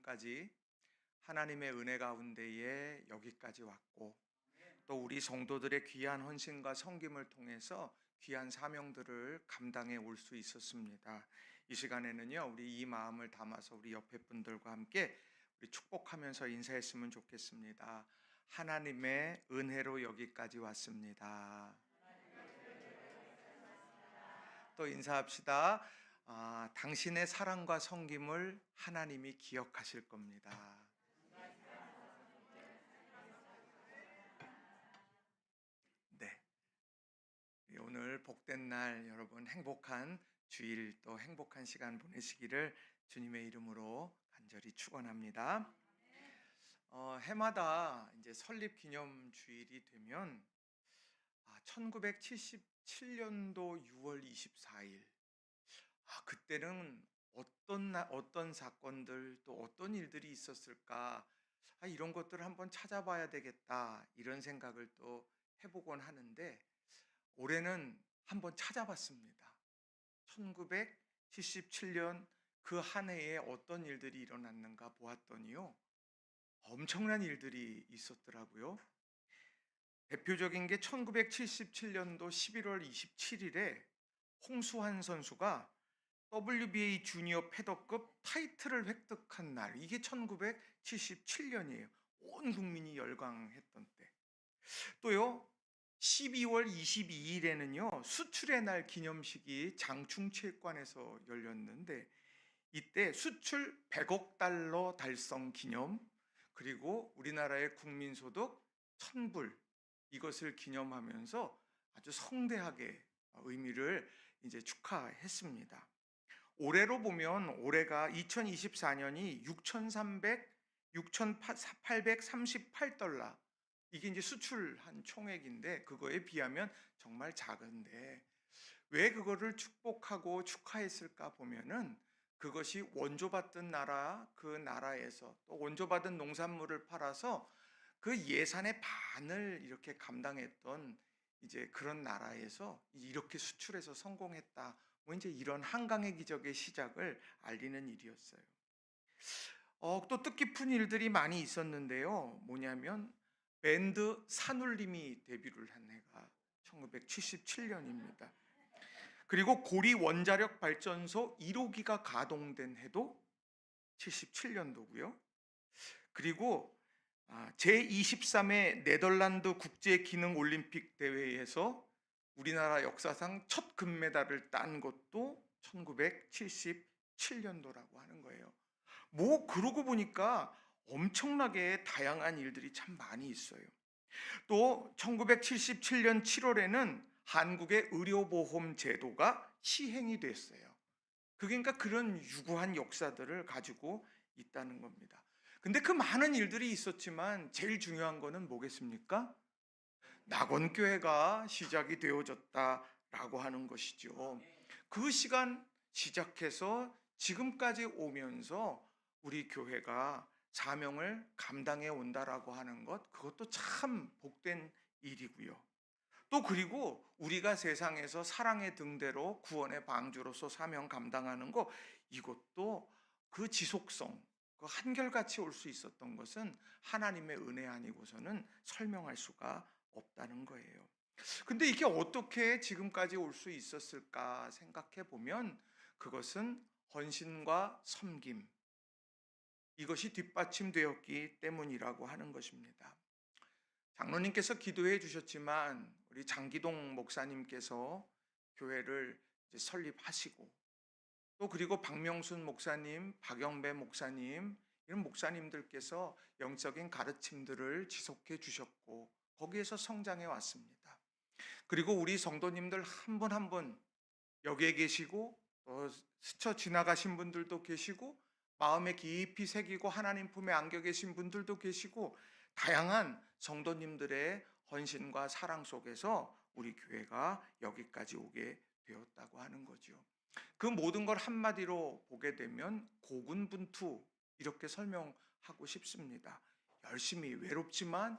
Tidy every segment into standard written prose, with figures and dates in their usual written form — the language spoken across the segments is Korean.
오늘까지 하나님의 은혜 가운데에 여기까지 왔고, 또 우리 성도들의 귀한 헌신과 섬김을 통해서 귀한 사명들을 감당해 올 수 있었습니다. 이 시간에는요, 우리 이 마음을 담아서 우리 옆에 분들과 함께 우리 축복하면서 인사했으면 좋겠습니다. 하나님의 은혜로 여기까지 왔습니다. 또 인사합시다. 당신의 사랑과 섬김을 하나님이 기억하실 겁니다. 네, 오늘 복된 날 여러분 행복한 주일 또 행복한 시간 보내시기를 주님의 이름으로 간절히 축원합니다. 해마다 이제 설립 기념 주일이 되면 1977년도 6월 24일 그때는 어떤 사건들 또 어떤 일들이 있었을까 이런 것들을 한번 찾아봐야 되겠다 이런 생각을 또 해보곤 하는데 올해는 한번 찾아봤습니다. 1977년 그 한 해에 어떤 일들이 일어났는가 보았더니요, 엄청난 일들이 있었더라고요. 대표적인 게 1977년도 11월 27일에 홍수환 선수가 WBA 주니어 패더급 타이틀을 획득한 날, 이게 1977년이에요. 온 국민이 열광했던 때. 또요, 12월 22일에는요, 수출의 날 기념식이 장충체육관에서 열렸는데 이때 수출 100억 달러 달성 기념, 그리고 우리나라의 국민소득 1000불, 이것을 기념하면서 아주 성대하게 의미를 이제 축하했습니다. 올해로 보면 올해가 2024년이 6,838달러, 이게 이제 수출한 총액인데 그거에 비하면 정말 작은데 왜 그거를 축복하고 축하했을까 보면은 그것이 원조받던 나라, 그 나라에서 또 원조받은 농산물을 팔아서 그 예산의 반을 이렇게 감당했던 이제 그런 나라에서 이렇게 수출해서 성공했다. 뭐 이제 이런 한강의 기적의 시작을 알리는 일이었어요. 또 뜻깊은 일들이 많이 있었는데요. 뭐냐면 밴드 산울림이 데뷔를 한 해가 1977년입니다. 그리고 고리 원자력 발전소 1호기가 가동된 해도 77년도고요. 그리고 제23회 네덜란드 국제기능올림픽 대회에서 우리나라 역사상 첫 금메달을 딴 것도 1977년도라고 하는 거예요. 뭐 그러고 보니까 엄청나게 다양한 일들이 참 많이 있어요. 또 1977년 7월에는 한국의 의료보험 제도가 시행이 됐어요. 그러니까 그런 유구한 역사들을 가지고 있다는 겁니다. 근데 그 많은 일들이 있었지만 제일 중요한 거는 뭐겠습니까? 낙원교회가 시작이 되어졌다라고 하는 것이죠. 그 시간 시작해서 지금까지 오면서 우리 교회가 사명을 감당해 온다라고 하는 것, 그것도 참 복된 일이고요. 또 그리고 우리가 세상에서 사랑의 등대로 구원의 방주로서 사명 감당하는 거, 이것도 그 지속성, 그 한결같이 올 수 있었던 것은 하나님의 은혜 아니고서는 설명할 수가 없다는 거예요. 근데 이게 어떻게 지금까지 올 수 있었을까 생각해 보면 그것은 헌신과 섬김, 이것이 뒷받침되었기 때문이라고 하는 것입니다. 장로님께서 기도해 주셨지만 우리 장기동 목사님께서 교회를 이제 설립하시고, 또 그리고 박명순 목사님, 박영배 목사님, 이런 목사님들께서 영적인 가르침들을 지속해 주셨고 거기에서 성장해 왔습니다. 그리고 우리 성도님들 한 분 한 분 여기에 계시고 또 스쳐 지나가신 분들도 계시고 마음에 깊이 새기고 하나님 품에 안겨 계신 분들도 계시고 다양한 성도님들의 헌신과 사랑 속에서 우리 교회가 여기까지 오게 되었다고 하는 거죠. 그 모든 걸 한마디로 보게 되면 고군분투, 이렇게 설명하고 싶습니다. 열심히, 외롭지만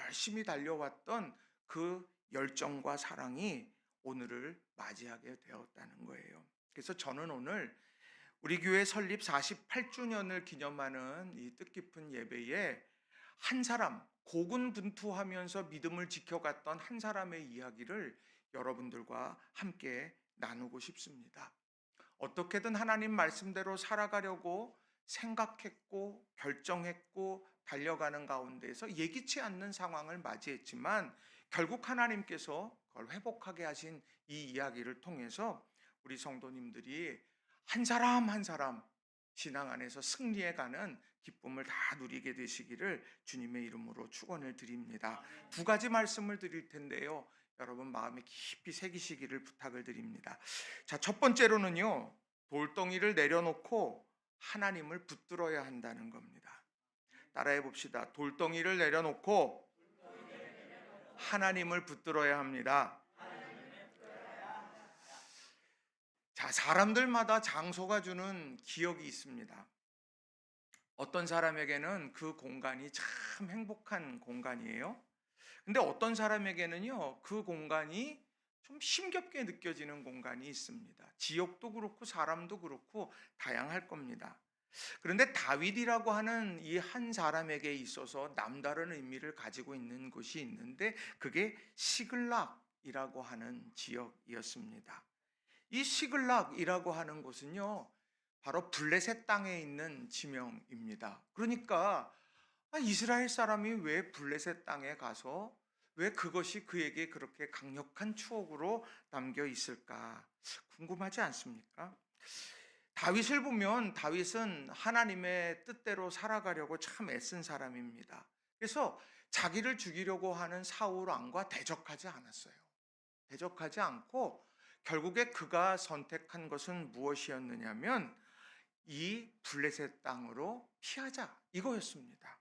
열심히 달려왔던 그 열정과 사랑이 오늘을 맞이하게 되었다는 거예요. 그래서 저는 오늘 우리 교회 설립 48주년을 기념하는 이 뜻깊은 예배에 한 사람, 고군분투하면서 믿음을 지켜갔던 한 사람의 이야기를 여러분들과 함께 나누고 싶습니다. 어떻게든 하나님 말씀대로 살아가려고 생각했고 결정했고 달려가는 가운데에서 예기치 않는 상황을 맞이했지만 결국 하나님께서 그걸 회복하게 하신 이 이야기를 통해서 우리 성도님들이 한 사람 한 사람 신앙 안에서 승리해가는 기쁨을 다 누리게 되시기를 주님의 이름으로 축원을 드립니다. 두 가지 말씀을 드릴 텐데요. 여러분 마음에 깊이 새기시기를 부탁을 드립니다. 자, 첫 번째로는요. 돌덩이를 내려놓고 하나님을 붙들어야 한다는 겁니다. 따라해 봅시다. 돌덩이를 내려놓고 하나님을 붙들어야 합니다. 자, 사람들마다 장소가 주는 기억이 있습니다. 어떤 사람에게는 그 공간이 참 행복한 공간이에요. 근데 어떤 사람에게는요, 그 공간이 좀 힘겹게 느껴지는 공간이 있습니다. 지역도 그렇고 사람도 그렇고 다양할 겁니다. 그런데 다윗이라고 하는 이 한 사람에게 있어서 남다른 의미를 가지고 있는 곳이 있는데 그게 시글락이라고 하는 지역이었습니다. 이 시글락이라고 하는 곳은요, 바로 블레셋 땅에 있는 지명입니다. 그러니까 이스라엘 사람이 왜 블레셋 땅에 가서 왜 그것이 그에게 그렇게 강력한 추억으로 남겨 있을까 궁금하지 않습니까? 다윗을 보면 다윗은 하나님의 뜻대로 살아가려고 참 애쓴 사람입니다. 그래서 자기를 죽이려고 하는 사울 왕과 대적하지 않았어요. 대적하지 않고 결국에 그가 선택한 것은 무엇이었느냐면 이 블레셋 땅으로 피하자 이거였습니다.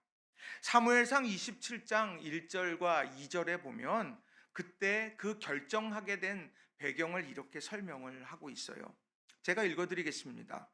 사무엘상 27장 1절과 2절에 보면 그때 그 결정하게 된 배경을 이렇게 설명을 하고 있어요. 제가 읽어드리겠습니다.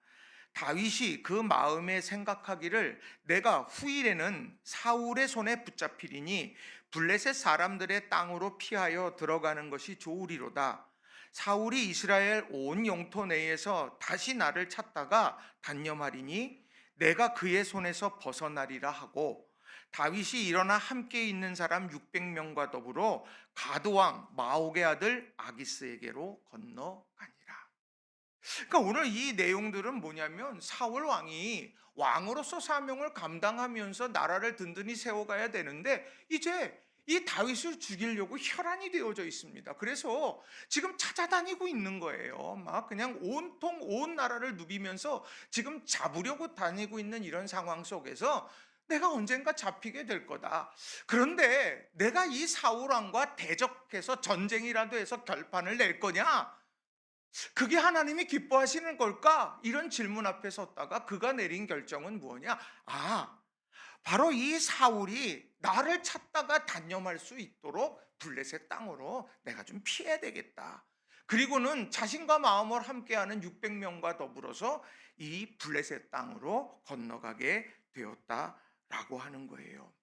다윗이 그 마음에 생각하기를 내가 후일에는 사울의 손에 붙잡히리니 블레셋 사람들의 땅으로 피하여 들어가는 것이 좋으리로다. 사울이 이스라엘 온 영토 내에서 다시 나를 찾다가 단념하리니 내가 그의 손에서 벗어나리라 하고 다윗이 일어나 함께 있는 사람 600명과 더불어 가드왕 마옥의 아들 아기스에게로 건너가니라. 그러니까 오늘 이 내용들은 뭐냐면 사울 왕이 왕으로서 사명을 감당하면서 나라를 든든히 세워가야 되는데 이제 이 다윗을 죽이려고 혈안이 되어져 있습니다. 그래서 지금 찾아다니고 있는 거예요. 막 그냥 온통 온 나라를 누비면서 지금 잡으려고 다니고 있는 이런 상황 속에서 내가 언젠가 잡히게 될 거다. 그런데 내가 이 사울 왕과 대적해서 전쟁이라도 해서 결판을 낼 거냐? 그게 하나님이 기뻐하시는 걸까? 이런 질문 앞에 섰다가 그가 내린 결정은 뭐냐? 바로 이 사울이 나를 찾다가 단념할 수 있도록 블레셋 땅으로 내가 좀 피해야 되겠다. 그리고는 자신과 마음을 함께하는 600명과 더불어서 이 블레셋 땅으로 건너가게 되었다라고 하는 거예요.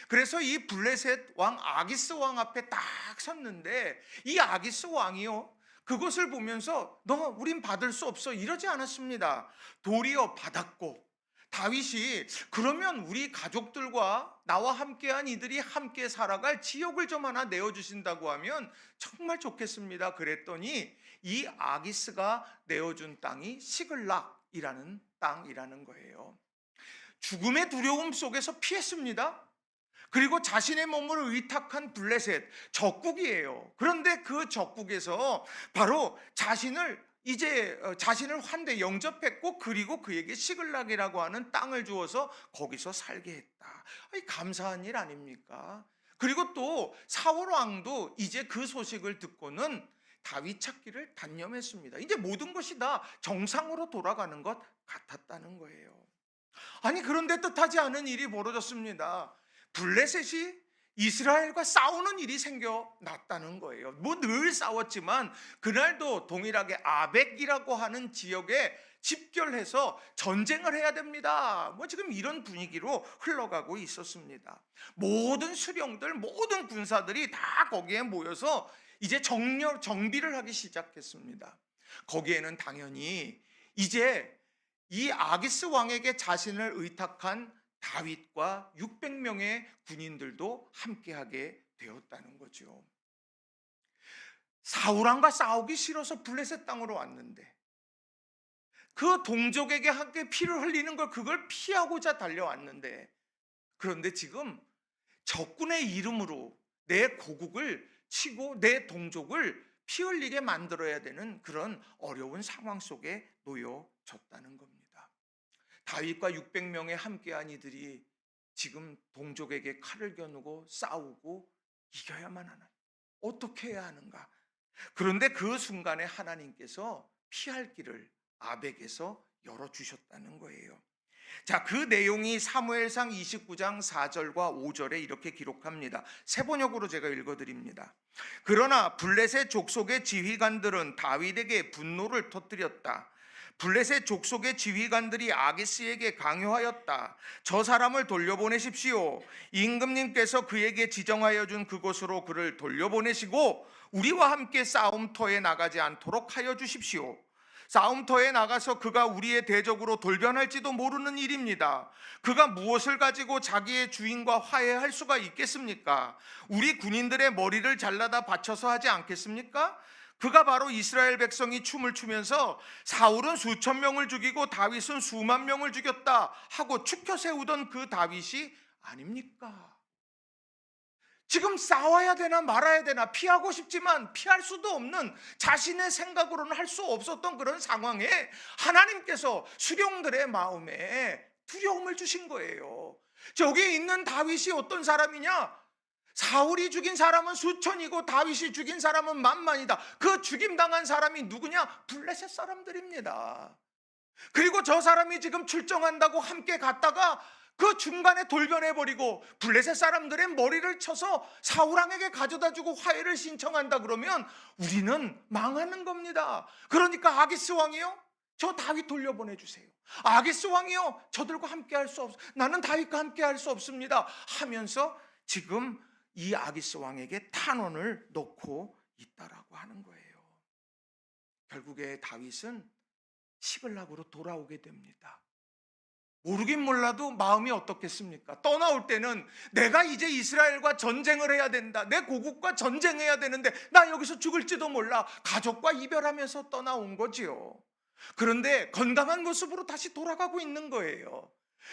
그래서 이 블레셋 왕 아기스 왕 앞에 딱 섰는데 이 아기스 왕이요, 그것을 보면서 너 우린 받을 수 없어 이러지 않았습니다. 도리어 받았고 다윗이 그러면 우리 가족들과 나와 함께한 이들이 함께 살아갈 지역을 좀 하나 내어주신다고 하면 정말 좋겠습니다. 그랬더니 이 아기스가 내어준 땅이 시글락이라는 땅이라는 거예요. 죽음의 두려움 속에서 피했습니다. 그리고 자신의 몸을 의탁한 블레셋 적국이에요. 그런데 그 적국에서 바로 자신을 환대 영접했고 그리고 그에게 시글락이라고 하는 땅을 주어서 거기서 살게 했다. 감사한 일 아닙니까? 그리고 또 사울 왕도 이제 그 소식을 듣고는 다윗 찾기를 단념했습니다. 이제 모든 것이 다 정상으로 돌아가는 것 같았다는 거예요. 그런데 뜻하지 않은 일이 벌어졌습니다. 블레셋이 이스라엘과 싸우는 일이 생겨났다는 거예요. 늘 싸웠지만 그날도 동일하게 아벡이라고 하는 지역에 집결해서 전쟁을 해야 됩니다. 지금 이런 분위기로 흘러가고 있었습니다. 모든 수령들, 모든 군사들이 다 거기에 모여서 이제 정비를 하기 시작했습니다. 거기에는 당연히 이제 이 아기스 왕에게 자신을 의탁한 다윗과 600명의 군인들도 함께하게 되었다는 거죠. 사울왕과 싸우기 싫어서 블레셋 땅으로 왔는데 그 동족에게 함께 피를 흘리는 걸 그걸 피하고자 달려왔는데, 그런데 지금 적군의 이름으로 내 고국을 치고 내 동족을 피 흘리게 만들어야 되는 그런 어려운 상황 속에 놓여졌다는 겁니다. 다윗과 600명의 함께한 이들이 지금 동족에게 칼을 겨누고 싸우고 이겨야만 하나, 어떻게 해야 하는가? 그런데 그 순간에 하나님께서 피할 길을 아벡에서 열어주셨다는 거예요. 자, 그 내용이 사무엘상 29장 4절과 5절에 이렇게 기록합니다. 세번역으로 제가 읽어드립니다. 그러나 블레셋 족속의 지휘관들은 다윗에게 분노를 터뜨렸다. 블레셋 족속의 지휘관들이 아기스에게 강요하였다. 저 사람을 돌려보내십시오. 임금님께서 그에게 지정하여 준 그곳으로 그를 돌려보내시고 우리와 함께 싸움터에 나가지 않도록 하여 주십시오. 싸움터에 나가서 그가 우리의 대적으로 돌변할지도 모르는 일입니다. 그가 무엇을 가지고 자기의 주인과 화해할 수가 있겠습니까? 우리 군인들의 머리를 잘라다 바쳐서 하지 않겠습니까? 그가 바로 이스라엘 백성이 춤을 추면서 사울은 수천 명을 죽이고 다윗은 수만 명을 죽였다 하고 추켜 세우던 그 다윗이 아닙니까? 지금 싸워야 되나 말아야 되나 피하고 싶지만 피할 수도 없는, 자신의 생각으로는 할 수 없었던 그런 상황에 하나님께서 수령들의 마음에 두려움을 주신 거예요. 저기 있는 다윗이 어떤 사람이냐? 사울이 죽인 사람은 수천이고 다윗이 죽인 사람은 만만이다. 그 죽임당한 사람이 누구냐? 블레셋 사람들입니다. 그리고 저 사람이 지금 출정한다고 함께 갔다가 그 중간에 돌변해버리고 블레셋 사람들의 머리를 쳐서 사울왕에게 가져다주고 화해를 신청한다 그러면 우리는 망하는 겁니다. 그러니까 아기스 왕이요, 저 다윗 돌려보내주세요. 아기스 왕이요, 저들과 함께 할 수 없어, 나는 다윗과 함께 할 수 없습니다 하면서 지금 이 아기스 왕에게 탄원을 놓고 있다라고 하는 거예요. 결국에 다윗은 시글락으로 돌아오게 됩니다. 모르긴 몰라도 마음이 어떻겠습니까? 떠나올 때는 내가 이제 이스라엘과 전쟁을 해야 된다, 내 고국과 전쟁해야 되는데 나 여기서 죽을지도 몰라, 가족과 이별하면서 떠나온 거지요. 그런데 건강한 모습으로 다시 돌아가고 있는 거예요.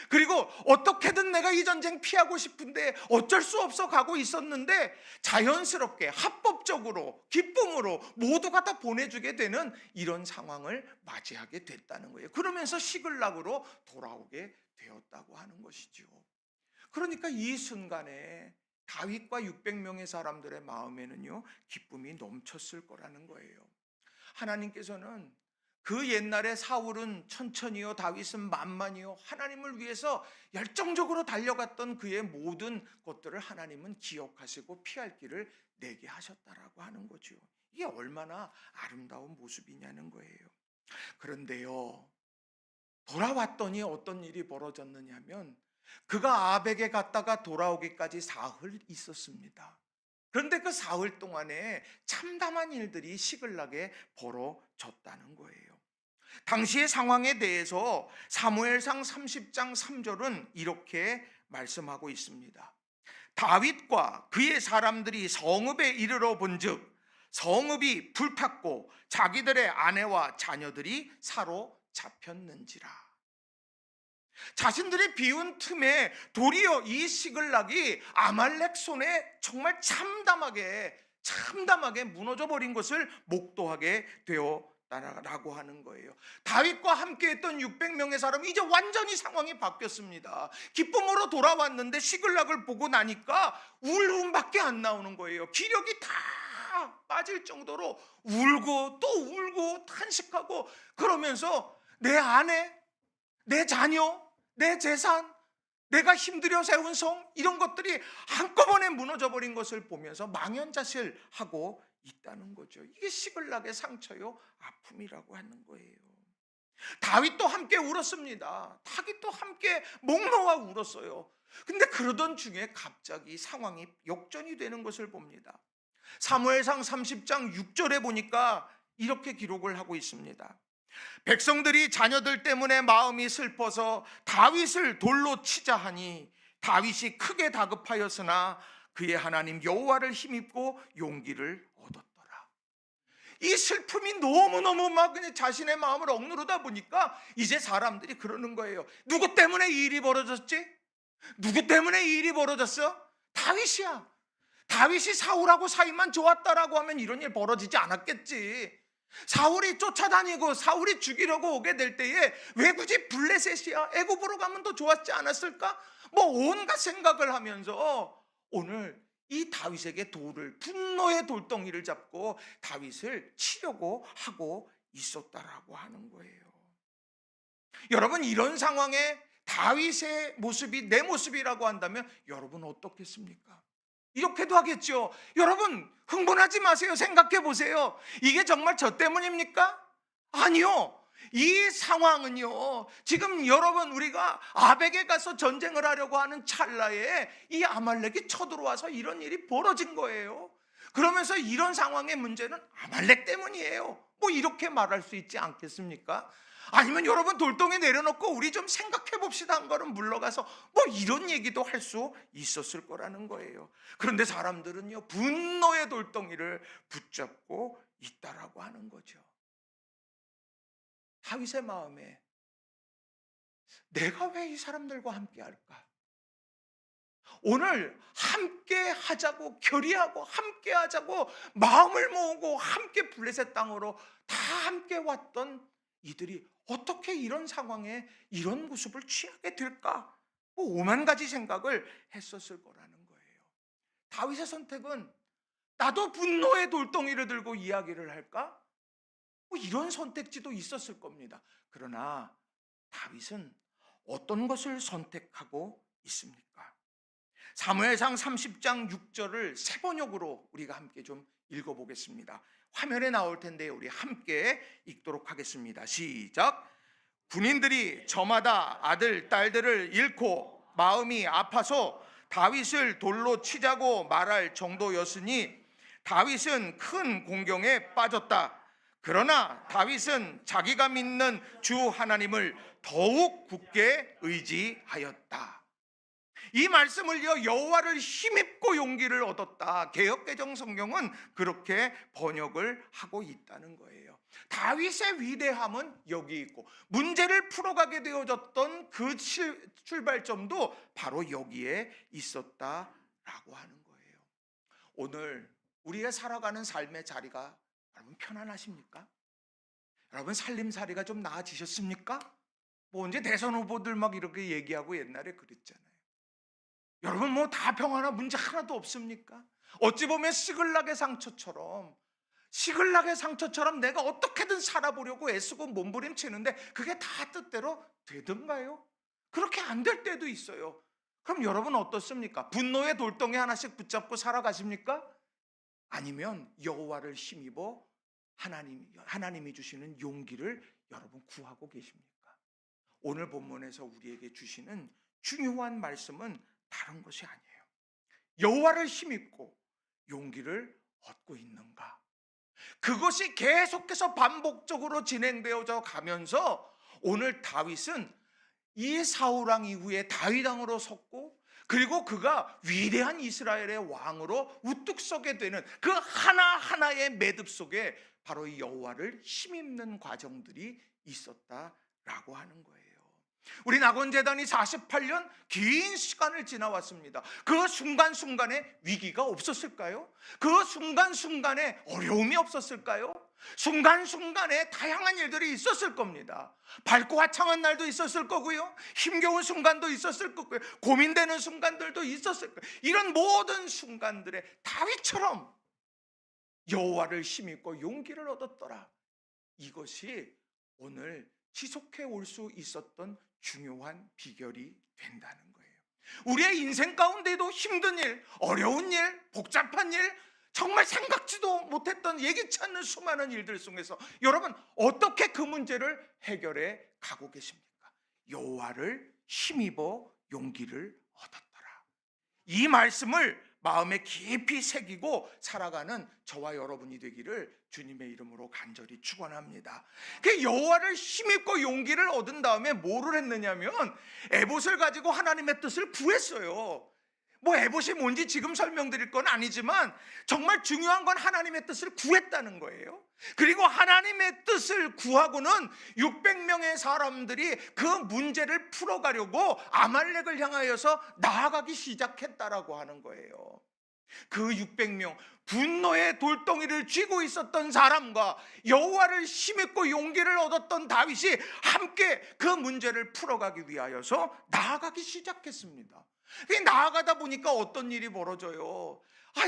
그리고 어떻게든 내가 이 전쟁 피하고 싶은데 어쩔 수 없어 가고 있었는데 자연스럽게 합법적으로 기쁨으로 모두가 다 보내주게 되는 이런 상황을 맞이하게 됐다는 거예요. 그러면서 시글락으로 돌아오게 되었다고 하는 것이죠. 그러니까 이 순간에 다윗과 600명의 사람들의 마음에는요, 기쁨이 넘쳤을 거라는 거예요. 하나님께서는 그 옛날에 사울은 천천히요, 다윗은 만만히요, 하나님을 위해서 열정적으로 달려갔던 그의 모든 것들을 하나님은 기억하시고 피할 길을 내게 하셨다라고 하는 거죠. 이게 얼마나 아름다운 모습이냐는 거예요. 그런데요, 돌아왔더니 어떤 일이 벌어졌느냐면 그가 아벡에 갔다가 돌아오기까지 사흘 있었습니다. 그런데 그 사흘 동안에 참담한 일들이 시글락에 벌어졌다는 거예요. 당시의 상황에 대해서 사무엘상 30장 3절은 이렇게 말씀하고 있습니다. 다윗과 그의 사람들이 성읍에 이르러 본즉 성읍이 불탔고 자기들의 아내와 자녀들이 사로잡혔는지라. 자신들이 비운 틈에 도리어 이 시글락이 아말렉 손에 정말 참담하게 무너져 버린 것을 목도하게 되었다라고 하는 거예요. 다윗과 함께했던 600명의 사람이 이제 완전히 상황이 바뀌었습니다. 기쁨으로 돌아왔는데 시글락을 보고 나니까 울음밖에 안 나오는 거예요. 기력이 다 빠질 정도로 울고 또 울고 탄식하고 그러면서 내 아내, 내 자녀, 내 재산, 내가 힘들여 세운 성, 이런 것들이 한꺼번에 무너져버린 것을 보면서 망연자실하고 있다는 거죠. 이게 시글락의 상처요, 아픔이라고 하는 거예요. 다윗도 함께 울었습니다. 다윗도 함께 목 놓아 울었어요. 근데 그러던 중에 갑자기 상황이 역전이 되는 것을 봅니다. 사무엘상 30장 6절에 보니까 이렇게 기록을 하고 있습니다. 백성들이 자녀들 때문에 마음이 슬퍼서 다윗을 돌로 치자 하니 다윗이 크게 다급하였으나 그의 하나님 여호와를 힘입고 용기를 얻었더라. 이 슬픔이 너무너무 막 그냥 자신의 마음을 억누르다 보니까 이제 사람들이 그러는 거예요. 누구 때문에 이 일이 벌어졌지? 누구 때문에 이 일이 벌어졌어? 다윗이야. 다윗이 사울하고 사이만 좋았다라고 하면 이런 일 벌어지지 않았겠지. 사울이 쫓아다니고 사울이 죽이려고 오게 될 때에 왜 굳이 블레셋이야? 애굽으로 가면 더 좋았지 않았을까? 뭐 온갖 생각을 하면서 오늘 이 다윗에게 분노의 돌덩이를 잡고 다윗을 치려고 하고 있었다라고 하는 거예요. 여러분, 이런 상황에 다윗의 모습이 내 모습이라고 한다면 여러분 어떻겠습니까? 이렇게도 하겠죠. 여러분, 흥분하지 마세요. 생각해 보세요. 이게 정말 저 때문입니까? 아니요. 이 상황은요, 지금 여러분 우리가 아벡에 가서 전쟁을 하려고 하는 찰나에 이 아말렉이 쳐들어와서 이런 일이 벌어진 거예요. 그러면서 이런 상황의 문제는 아말렉 때문이에요. 뭐 이렇게 말할 수 있지 않겠습니까? 아니면 여러분 돌덩이 내려놓고 우리 좀 생각해 봅시다 한 걸음 물러가서 뭐 이런 얘기도 할 수 있었을 거라는 거예요. 그런데 사람들은요, 분노의 돌덩이를 붙잡고 있다라고 하는 거죠. 다윗의 마음에 내가 왜 이 사람들과 함께 할까? 오늘 함께 하자고 결의하고 함께 하자고 마음을 모으고 함께 블레셋 땅으로 다 함께 왔던 이들이 어떻게 이런 상황에 이런 모습을 취하게 될까? 뭐 오만 가지 생각을 했었을 거라는 거예요. 다윗의 선택은 나도 분노의 돌덩이를 들고 이야기를 할까? 뭐 이런 선택지도 있었을 겁니다. 그러나 다윗은 어떤 것을 선택하고 있습니까? 사무엘상 30장 6절을 세 번역으로 우리가 함께 좀 읽어보겠습니다. 화면에 나올 텐데 우리 함께 읽도록 하겠습니다. 시작. 군인들이 저마다 아들 딸들을 잃고 마음이 아파서 다윗을 돌로 치자고 말할 정도였으니 다윗은 큰 공경에 빠졌다. 그러나 다윗은 자기가 믿는 주 하나님을 더욱 굳게 의지하였다. 이 말씀을요, 여호와를 힘입고 용기를 얻었다. 개역개정 성경은 그렇게 번역을 하고 있다는 거예요. 다윗의 위대함은 여기 있고 문제를 풀어가게 되어졌던 그 출발점도 바로 여기에 있었다라고 하는 거예요. 오늘 우리가 살아가는 삶의 자리가 여러분 편안하십니까? 여러분 살림살이가 좀 나아지셨습니까? 뭐 언제 대선 후보들 막 이렇게 얘기하고 옛날에 그랬잖아요. 여러분 뭐 다 평안하 문제 하나도 없습니까? 어찌 보면 시글락의 상처처럼 내가 어떻게든 살아보려고 애쓰고 몸부림치는데 그게 다 뜻대로 되던가요? 그렇게 안 될 때도 있어요. 그럼 여러분 어떻습니까? 분노의 돌덩이 하나씩 붙잡고 살아가십니까? 아니면 여호와를 힘입어 하나님이 주시는 용기를 여러분 구하고 계십니까? 오늘 본문에서 우리에게 주시는 중요한 말씀은 다른 것이 아니에요. 여호와를 힘입고 용기를 얻고 있는가? 그것이 계속해서 반복적으로 진행되어져 가면서 오늘 다윗은 이 사울왕 이후에 다윗왕으로 섰고 그리고 그가 위대한 이스라엘의 왕으로 우뚝 서게 되는 그 하나하나의 매듭 속에 바로 이 여호와를 힘입는 과정들이 있었다라고 하는 거예요. 우리 낙원재단이 48년 긴 시간을 지나왔습니다. 그 순간순간에 위기가 없었을까요? 그 순간순간에 어려움이 없었을까요? 순간순간에 다양한 일들이 있었을 겁니다. 밝고 화창한 날도 있었을 거고요, 힘겨운 순간도 있었을 거고요, 고민되는 순간들도 있었을 거예요. 이런 모든 순간들에 다윗처럼 여호와를 힘입고 용기를 얻었더라. 이것이 오늘 지속해 올 수 있었던 중요한 비결이 된다는 거예요. 우리의 인생 가운데도 힘든 일, 어려운 일, 복잡한 일, 정말 생각지도 못했던 예기치 않는 수많은 일들 속에서 여러분 어떻게 그 문제를 해결해 가고 계십니까? 여호와를 힘입어 용기를 얻었더라. 이 말씀을 마음에 깊이 새기고 살아가는 저와 여러분이 되기를 주님의 이름으로 간절히 축원합니다. 그 여호와를 힘입고 용기를 얻은 다음에 뭐를 했느냐면 에봇을 가지고 하나님의 뜻을 구했어요. 뭐 에봇이 뭔지 지금 설명드릴 건 아니지만 정말 중요한 건 하나님의 뜻을 구했다는 거예요. 그리고 하나님의 뜻을 구하고는 600명의 사람들이 그 문제를 풀어가려고 아말렉을 향하여서 나아가기 시작했다라고 하는 거예요. 그 600명, 분노의 돌덩이를 쥐고 있었던 사람과 여호와를 힘입고 용기를 얻었던 다윗이 함께 그 문제를 풀어가기 위하여서 나아가기 시작했습니다. 나아가다 보니까 어떤 일이 벌어져요?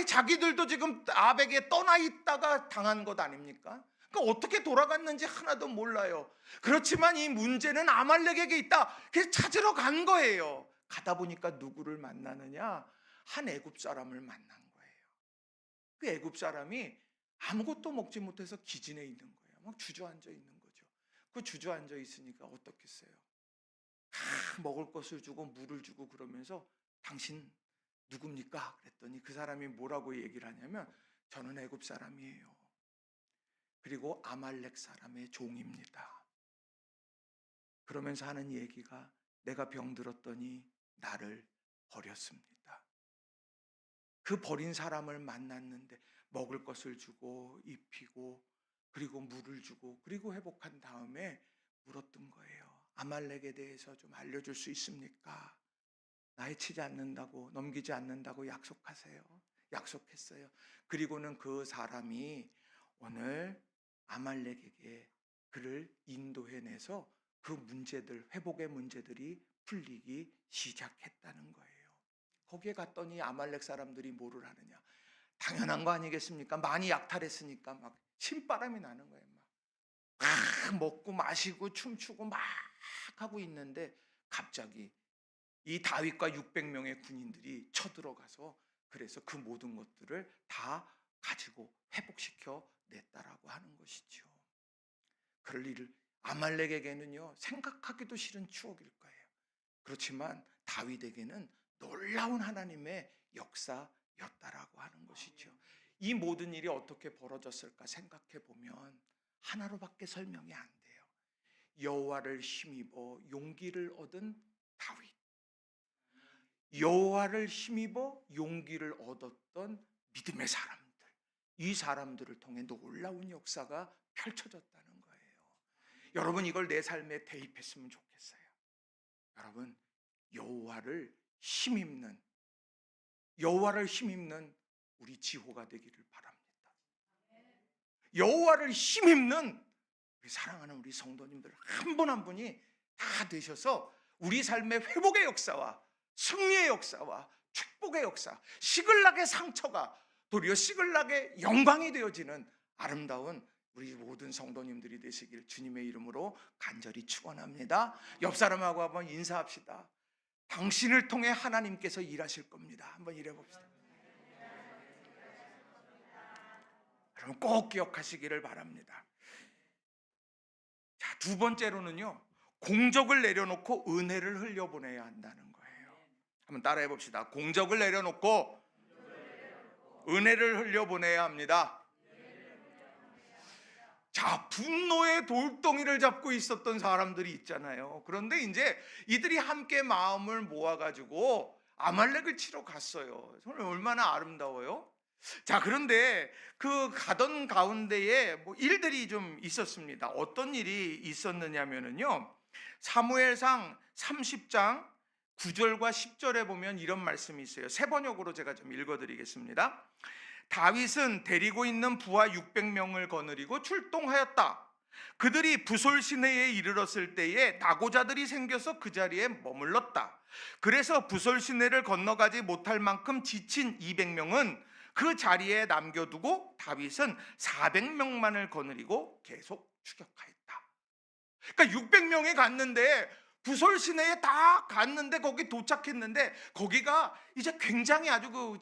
자기들도 지금 아벡에 떠나 있다가 당한 것 아닙니까? 그러니까 어떻게 돌아갔는지 하나도 몰라요. 그렇지만 이 문제는 아말렉에게 있다. 그래서 찾으러 간 거예요. 가다 보니까 누구를 만나느냐? 한 애굽 사람을 만난 거예요. 그 애굽 사람이 아무것도 먹지 못해서 기진해 있는 거예요. 막 주저앉아 있는 거죠. 그 주저앉아 있으니까 어떻겠어요? 먹을 것을 주고 물을 주고 그러면서 당신 누굽니까? 그랬더니 그 사람이 뭐라고 얘기를 하냐면 저는 애굽 사람이에요. 그리고 아말렉 사람의 종입니다. 그러면서 하는 얘기가 내가 병들었더니 나를 버렸습니다. 그 버린 사람을 만났는데 먹을 것을 주고 입히고 그리고 물을 주고 그리고 회복한 다음에 물었던 거예요. 아말렉에 대해서 좀 알려줄 수 있습니까? 나해치지 않는다고, 넘기지 않는다고 약속하세요. 약속했어요. 그리고는 그 사람이 오늘 아말렉에게 그를 인도해내서 그 문제들, 회복의 문제들이 풀리기 시작했다는 거예요. 거기에 갔더니 아말렉 사람들이 뭐를 하느냐? 당연한 거 아니겠습니까? 많이 약탈했으니까 막 신바람이 나는 거예요. 막 먹고 마시고 춤추고 막 하고 있는데 갑자기 이 다윗과 600명의 군인들이 쳐들어가서 그래서 그 모든 것들을 다 가지고 회복시켜 냈다라고 하는 것이죠. 그럴 일을 아말렉에게는요 생각하기도 싫은 추억일 거예요. 그렇지만 다윗에게는 놀라운 하나님의 역사였다라고 하는 것이죠. 이 모든 일이 어떻게 벌어졌을까 생각해 보면 하나로밖에 설명이 안 돼요. 여호와를 힘입어 용기를 얻은 다윗, 여호와를 힘입어 용기를 얻었던 믿음의 사람들, 이 사람들을 통해 놀라운 역사가 펼쳐졌다는 거예요. 여러분 이걸 내 삶에 대입했으면 좋겠어요. 여러분 여호와를 힘입는 우리 지호가 되기를 바랍니다. 여호와를 힘입는 우리 사랑하는 우리 성도님들 한 분 한 분이 다 되셔서 우리 삶의 회복의 역사와 승리의 역사와 축복의 역사, 시글락의 상처가 도리어 시글락의 영광이 되어지는 아름다운 우리 모든 성도님들이 되시길 주님의 이름으로 간절히 축원합니다. 옆 사람하고 한번 인사합시다. 당신을 통해 하나님께서 일하실 겁니다. 한번 일해 봅시다. 여러분 꼭 기억하시기를 바랍니다. 자, 두 번째로는요, 공적을 내려놓고 은혜를 흘려보내야 한다는 거예요. 한번 따라해 봅시다. 공적을 내려놓고 은혜를 흘려보내야 합니다. 자, 분노의 돌덩이를 잡고 있었던 사람들이 있잖아요. 그런데 이제 이들이 함께 마음을 모아가지고 아말렉을 치러 갔어요. 정말 얼마나 아름다워요. 자, 그런데 그 가던 가운데에 일들이 좀 있었습니다. 어떤 일이 있었느냐면요, 사무엘상 30장 9절과 10절에 보면 이런 말씀이 있어요. 새 번역으로 제가 좀 읽어드리겠습니다. 다윗은 데리고 있는 부하 600명을 거느리고 출동하였다. 그들이 부솔 시내에 이르렀을 때에 낙오자들이 생겨서 그 자리에 머물렀다. 그래서 부솔 시내를 건너가지 못할 만큼 지친 200명은 그 자리에 남겨두고 다윗은 400명만을 거느리고 계속 추격하였다. 그러니까 600명이 갔는데 부솔 시내에 다 갔는데 거기 도착했는데 거기가 이제 굉장히 아주 그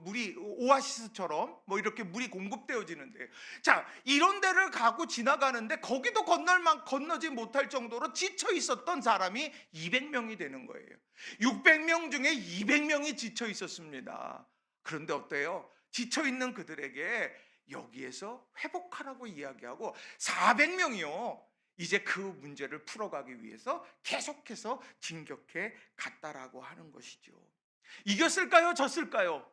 물이 오아시스처럼 이렇게 물이 공급되어지는데, 자, 이런 데를 가고 지나가는데 거기도 건너지 못할 정도로 지쳐 있었던 사람이 200명이 되는 거예요. 600명 중에 200명이 지쳐 있었습니다. 그런데 어때요? 지쳐있는 그들에게 여기에서 회복하라고 이야기하고 400명이요. 이제 그 문제를 풀어가기 위해서 계속해서 진격해 갔다라고 하는 것이죠. 이겼을까요? 졌을까요?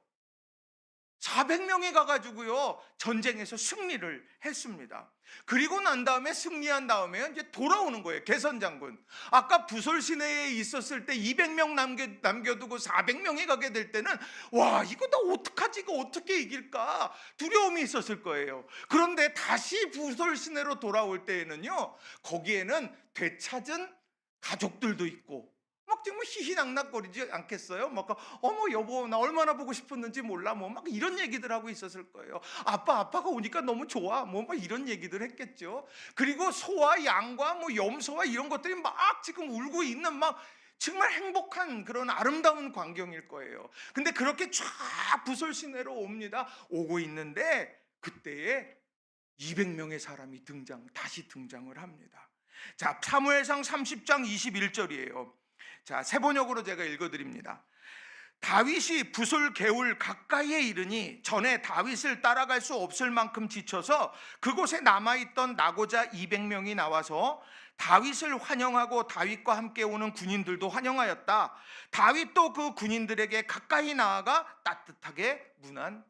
400명이 가가지고요 전쟁에서 승리를 했습니다. 그리고 난 다음에 승리한 다음에 이제 돌아오는 거예요. 개선장군. 아까 부솔 시내에 있었을 때 200명 남겨두고 400명이 가게 될 때는 와, 이거 나 어떡하지? 이거 어떻게 이길까? 두려움이 있었을 거예요. 그런데 다시 부솔 시내로 돌아올 때에는요, 거기에는 되찾은 가족들도 있고 막 정말 희희낙낙거리지 않겠어요? 막 어머 여보 나 얼마나 보고 싶었는지 몰라 뭐 막 이런 얘기들 하고 있었을 거예요. 아빠가 오니까 너무 좋아 뭐 막 이런 얘기들 했겠죠. 그리고 소와 양과 뭐 염소와 이런 것들이 막 지금 울고 있는 막 정말 행복한 그런 아름다운 광경일 거예요. 근데 그렇게 쫙 부솔 시내로 옵니다. 오고 있는데 그때에 200명의 사람이 다시 등장을 합니다. 자, 사무엘상 30장 21절이에요. 자, 세번역으로 제가 읽어드립니다. 다윗이 부솔 개울 가까이에 이르니 전에 다윗을 따라갈 수 없을 만큼 지쳐서 그곳에 남아있던 나고자 200명이 나와서 다윗을 환영하고 다윗과 함께 오는 군인들도 환영하였다. 다윗도 그 군인들에게 가까이 나아가 따뜻하게 문안하였다.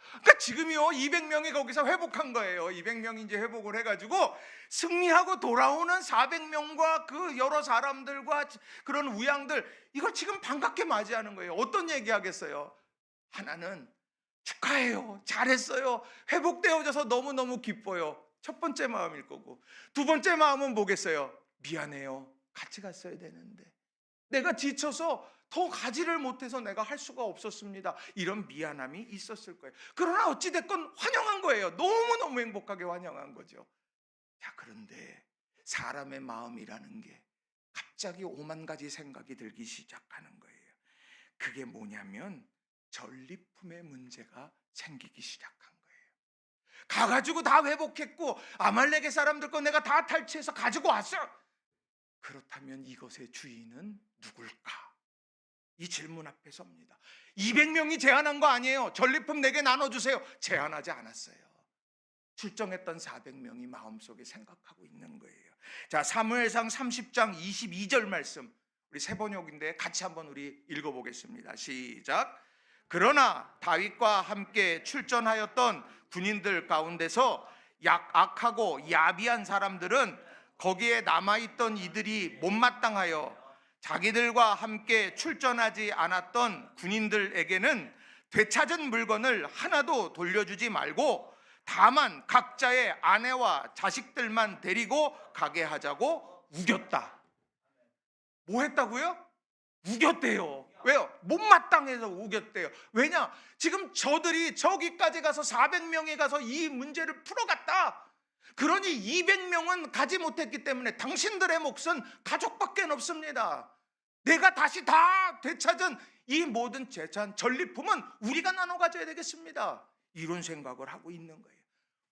그러니까 지금이요 200명이 거기서 회복한 거예요. 200명이 이제 회복을 해가지고 승리하고 돌아오는 400명과 그 여러 사람들과 그런 우양들, 이걸 지금 반갑게 맞이하는 거예요. 어떤 얘기 하겠어요? 하나는 축하해요, 잘했어요, 회복되어져서 너무너무 기뻐요. 첫 번째 마음일 거고, 두 번째 마음은 뭐겠어요? 미안해요, 같이 갔어야 되는데 내가 지쳐서 더 가지를 못해서 내가 할 수가 없었습니다. 이런 미안함이 있었을 거예요. 그러나 어찌됐건 환영한 거예요. 너무너무 행복하게 환영한 거죠. 자, 그런데 사람의 마음이라는 게 갑자기 5만 가지 생각이 들기 시작하는 거예요. 그게 뭐냐면 전리품의 문제가 생기기 시작한 거예요. 가가지고 다 회복했고 아말렉의 사람들 거 내가 다 탈취해서 가지고 왔어. 그렇다면 이것의 주인은 누굴까? 이 질문 앞에 섭니다. 200명이 제안한 거 아니에요. 전리품 내게 나눠주세요. 제안하지 않았어요. 출정했던 400명이 마음속에 생각하고 있는 거예요. 자, 사무엘상 30장 22절 말씀, 우리 세번역인데 같이 한번 우리 읽어보겠습니다. 시작. 그러나 다윗과 함께 출전하였던 군인들 가운데서 악하고 야비한 사람들은 거기에 남아있던 이들이 못마땅하여 자기들과 함께 출전하지 않았던 군인들에게는 되찾은 물건을 하나도 돌려주지 말고 다만 각자의 아내와 자식들만 데리고 가게 하자고 우겼다. 뭐 했다고요? 우겼대요. 왜요? 못마땅해서 우겼대요. 왜냐? 지금 저들이 저기까지 가서 400명이 가서 이 문제를 풀어갔다. 그러니 200명은 가지 못했기 때문에 당신들의 몫은 가족밖에 없습니다. 내가 다시 다 되찾은 이 모든 재산, 전리품은 우리가 나눠 가져야 되겠습니다. 이런 생각을 하고 있는 거예요.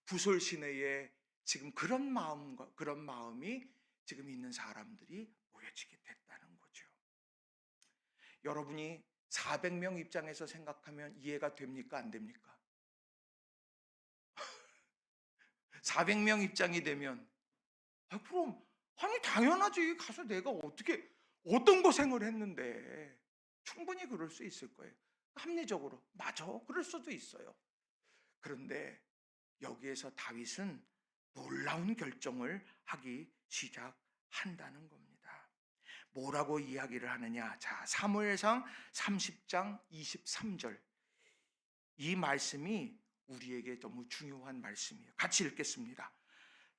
부솔 시내에 지금 그런 마음이 지금 있는 사람들이 모여지게 됐다는 거죠. 여러분이 400명 입장에서 생각하면 이해가 됩니까? 안 됩니까? 400명 입장이 되면 그럼 당연하지. 가서 내가 어떤 고생을 했는데. 충분히 그럴 수 있을 거예요. 합리적으로 맞아, 그럴 수도 있어요. 그런데 여기에서 다윗은 놀라운 결정을 하기 시작한다는 겁니다. 뭐라고 이야기를 하느냐? 자, 사무엘상 30장 23절, 이 말씀이 우리에게 너무 중요한 말씀이에요. 같이 읽겠습니다.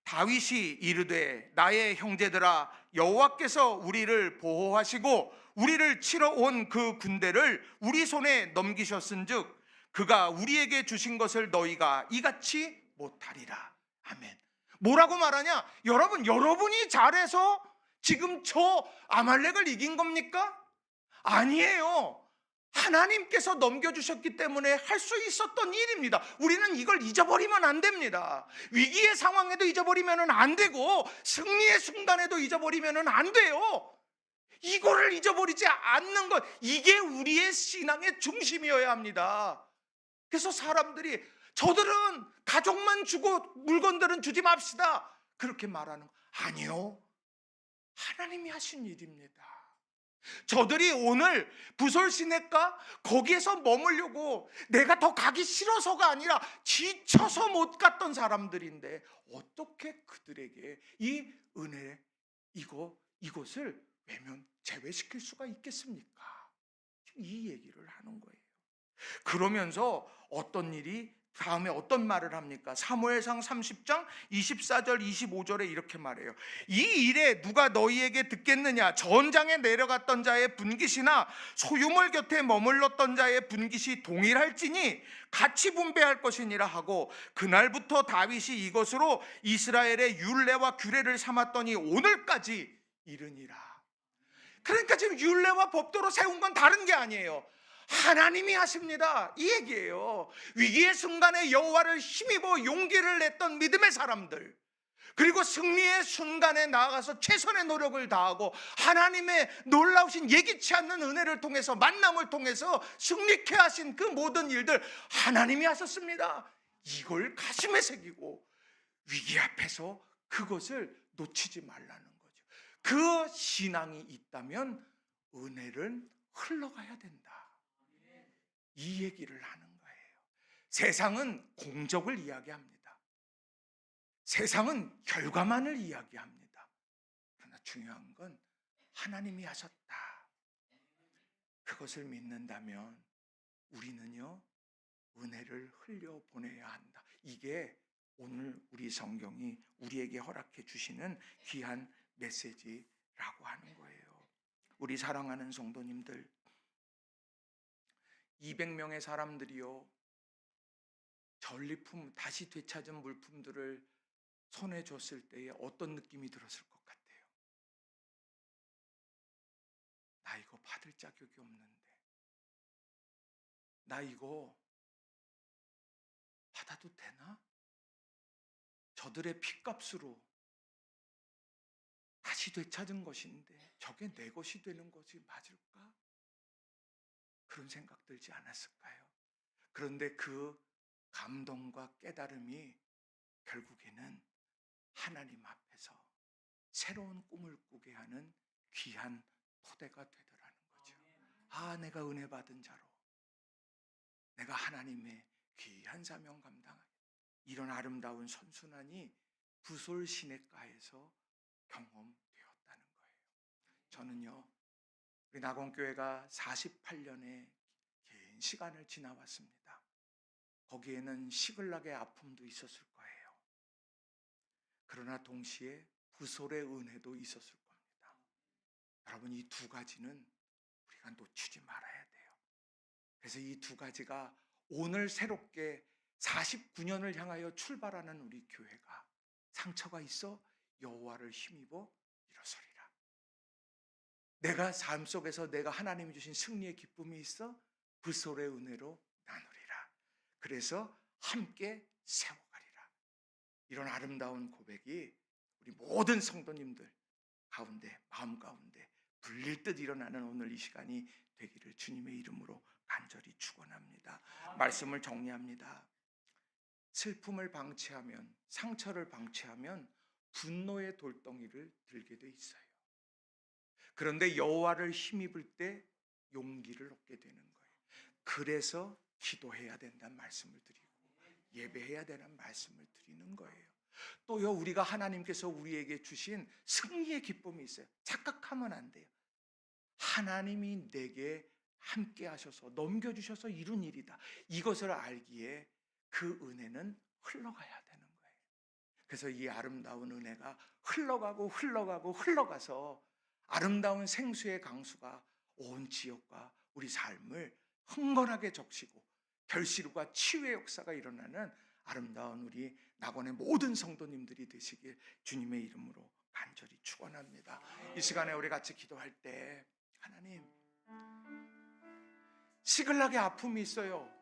다윗이 이르되 나의 형제들아, 여호와께서 우리를 보호하시고 우리를 치러 온 그 군대를 우리 손에 넘기셨은즉 그가 우리에게 주신 것을 너희가 이같이 못하리라. 아멘. 뭐라고 말하냐? 여러분이 잘해서 지금 저 아말렉을 이긴 겁니까? 아니에요. 하나님께서 넘겨주셨기 때문에 할 수 있었던 일입니다. 우리는 이걸 잊어버리면 안 됩니다. 위기의 상황에도 잊어버리면 안 되고 승리의 순간에도 잊어버리면 안 돼요. 이거를 잊어버리지 않는 것, 이게 우리의 신앙의 중심이어야 합니다. 그래서 사람들이 저들은 가족만 주고 물건들은 주지 맙시다 그렇게 말하는 거 아니요, 하나님이 하신 일입니다. 저들이 오늘 부솔 시내가 거기에서 머물려고 내가 더 가기 싫어서가 아니라 지쳐서 못 갔던 사람들인데 어떻게 그들에게 이 은혜 이것을 외면 제외시킬 수가 있겠습니까? 이 얘기를 하는 거예요. 그러면서 어떤 일이 다음에 어떤 말을 합니까? 사무엘상 30장 24절 25절에 이렇게 말해요. 이 일에 누가 너희에게 듣겠느냐? 전장에 내려갔던 자의 분깃이나 소유물 곁에 머물렀던 자의 분깃이 동일할지니 같이 분배할 것이니라 하고, 그날부터 다윗이 이것으로 이스라엘의 율례와 규례를 삼았더니 오늘까지 이르니라. 그러니까 지금 율례와 법도로 세운 건 다른 게 아니에요. 하나님이 하십니다, 이 얘기예요. 위기의 순간에 여호와를 힘입어 용기를 냈던 믿음의 사람들, 그리고 승리의 순간에 나아가서 최선의 노력을 다하고 하나님의 놀라우신 예기치 않는 은혜를 통해서, 만남을 통해서 승리케 하신 그 모든 일들 하나님이 하셨습니다. 이걸 가슴에 새기고 위기 앞에서 그것을 놓치지 말라는 거죠. 그 신앙이 있다면 은혜를 흘러가야 된다, 이 얘기를 하는 거예요. 세상은 공적을 이야기합니다. 세상은 결과만을 이야기합니다. 그러나 중요한 건 하나님이 하셨다, 그것을 믿는다면 우리는요 은혜를 흘려보내야 한다. 이게 오늘 우리 성경이 우리에게 허락해 주시는 귀한 메시지라고 하는 거예요. 우리 사랑하는 성도님들, 200명의 사람들이요 전리품, 다시 되찾은 물품들을 손에 줬을 때에 어떤 느낌이 들었을 것 같아요? 나 이거 받을 자격이 없는데, 나 이거 받아도 되나? 저들의 핏값으로 다시 되찾은 것인데 저게 내 것이 되는 것이 맞을까? 그런 생각 들지 않았을까요? 그런데 그 감동과 깨달음이 결국에는 하나님 앞에서 새로운 꿈을 꾸게 하는 귀한 토대가 되더라는 거죠. 아, 내가 은혜 받은 자로 내가 하나님의 귀한 사명 감당하겠다. 이런 아름다운 선순환이 부솔 시내가에서 경험되었다는 거예요. 저는요 우리 낙원교회가 48년의 긴 시간을 지나왔습니다. 거기에는 시글락의 아픔도 있었을 거예요. 그러나 동시에 부솔의 은혜도 있었을 겁니다. 여러분, 이 두 가지는 우리가 놓치지 말아야 돼요. 그래서 이 두 가지가 오늘 새롭게 49년을 향하여 출발하는 우리 교회가, 상처가 있어 여호와를 힘입어 일어서리라. 내가 삶 속에서 내가 하나님이 주신 승리의 기쁨이 있어 부솔의 은혜로 나누리라. 그래서 함께 세워가리라. 이런 아름다운 고백이 우리 모든 성도님들 가운데, 마음 가운데 불릴 듯 일어나는 오늘 이 시간이 되기를 주님의 이름으로 간절히 축원합니다. 말씀을 정리합니다. 슬픔을 방치하면, 상처를 방치하면 분노의 돌덩이를 들게 돼 있어요. 그런데 여호와를 힘입을 때 용기를 얻게 되는 거예요. 그래서 기도해야 된다는 말씀을 드리고 예배해야 되는 말씀을 드리는 거예요. 또요, 우리가 하나님께서 우리에게 주신 승리의 기쁨이 있어요. 착각하면 안 돼요. 하나님이 내게 함께 하셔서 넘겨주셔서 이룬 일이다, 이것을 알기에 그 은혜는 흘러가야 되는 거예요. 그래서 이 아름다운 은혜가 흘러가고 흘러가고 흘러가서 아름다운 생수의 강수가 온 지역과 우리 삶을 흥건하게 적시고 결실과 치유의 역사가 일어나는 아름다운 우리 낙원의 모든 성도님들이 되시길 주님의 이름으로 간절히 축원합니다. 이 시간에 우리 같이 기도할 때, 하나님, 시글락의 아픔이 있어요.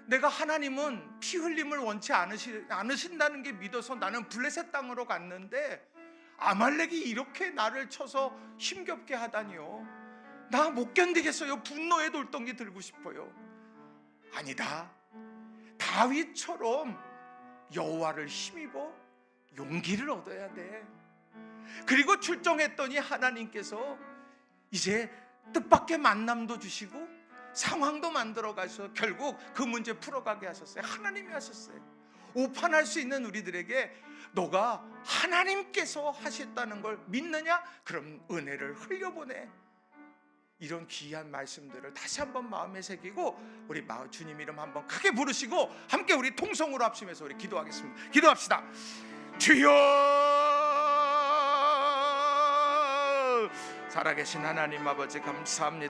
내가 하나님은 피 흘림을 원치 않으신다는 게 믿어서 나는 블레셋 땅으로 갔는데 아말렉이 이렇게 나를 쳐서 힘겹게 하다니요. 나 못 견디겠어요. 분노의 돌덩이 들고 싶어요. 아니다. 다윗처럼 여호와를 힘입어 용기를 얻어야 돼. 그리고 출정했더니 하나님께서 이제 뜻밖의 만남도 주시고 상황도 만들어 가서 결국 그 문제 풀어가게 하셨어요. 하나님이 하셨어요. 오판할 수 있는 우리들에게 너가 하나님께서 하셨다는 걸 믿느냐? 그럼 은혜를 흘려보내. 이런 귀한 말씀들을 다시 한번 마음에 새기고 우리 주님 이름 한번 크게 부르시고 함께 우리 통성으로 합심해서 우리 기도하겠습니다. 기도합시다. 주여, 살아계신 하나님 아버지 감사합니다.